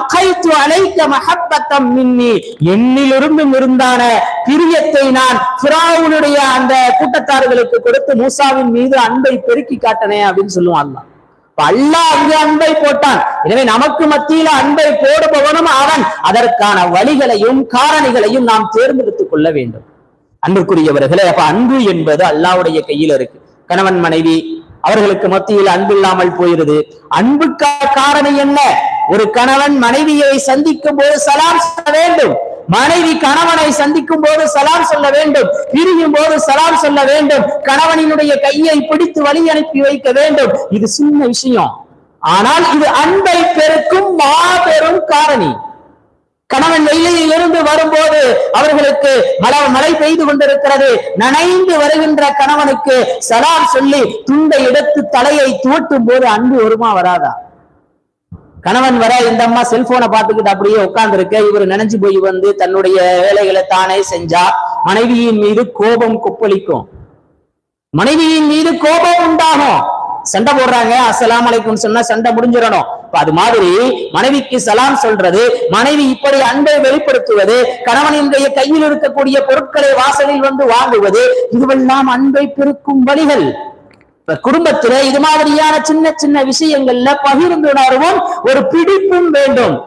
அல்கைது அலைக மஹப்பத்தம் மின்னி, என்னிலிருந்தும் இருந்தான பிரியத்தை நான் ஃபிரௌனுடைய அந்த கூட்டத்தார்களுக்கு கொடுத்து மூசாவின் மீது அன்பை பெருக்கி காட்டினேன் அப்படின்னு சொல்லுவான் அல்லாஹ். அல்லாஹ் அங்கே அன்பை போட்டான். எனவே நமக்கு மத்தியில அன்பை போடுபவனும் அவன். அதற்கான வழிகளையும் காரணிகளையும் நாம் தேர்ந்தெடுத்துக் கொள்ள வேண்டும். அன்புக்குரியவர்களே, அப்ப அன்பு என்பது அல்லாஹ்வுடைய கையில் இருக்கு. கணவன் மனைவி அவர்களுக்கு மத்தியில் அன்பு இல்லாமல் போயிருது. அன்புக்கு காரணம் என்ன? ஒரு கணவன் மனைவியை சந்திக்கும் போது சலாம் சொல்ல வேண்டும், மனைவி கணவனை சந்திக்கும் போது சலாம் சொல்ல வேண்டும், பிரியும் போது சலாம் சொல்ல வேண்டும், கணவனினுடைய கையை பிடித்து வழி அனுப்பி வைக்க வேண்டும். இது சின்ன விஷயம், ஆனால் இது அன்பை பெருக்கும் மாபெரும் காரணி. கணவன் வெயிலில் இருந்து வரும்போது அவர்களுக்கு மழை பெய்து கொண்டிருக்கிறது, நனைந்து வருகின்ற கணவனுக்கு சலாம் சொல்லி துண்டை எடுத்து தலையை துவட்டும் போது அன்பு வருமா வராதா? கணவன் வர இந்த அம்மா செல்போனை பார்த்துக்கிட்டு அப்படியே உட்கார்ந்து இருக்க, இவர் நினைஞ்சு போய் வந்து தன்னுடைய வேலைகளை தானே செஞ்சா மனைவியின் மீது கோபம் கொப்பளிக்கும், மனைவியின் மீது கோபம் உண்டாகும். சண்டை போடுறாங்க, அஸ்ஸலாமு அலைக்கும் சொன்னா சண்டை முடிஞ்சிடணும். அது மாதிரி மனைவிக்கு சலாம் சொல்றது, மனைவி இப்படி அன்பை வெளிப்படுத்துவது, கணவனினுடைய கையில் இருக்கக்கூடிய பொருட்களை வாசலில் வந்து வாங்குவது, இதுவெல்லாம் அன்பை பெருக்கும் வழிகள். குடும்பத்தில இது மாதிரியான சின்ன சின்ன விஷயங்கள்ல பகிர்ந்துணர்வும் ஒரு பிடிப்பும் வேண்டும்.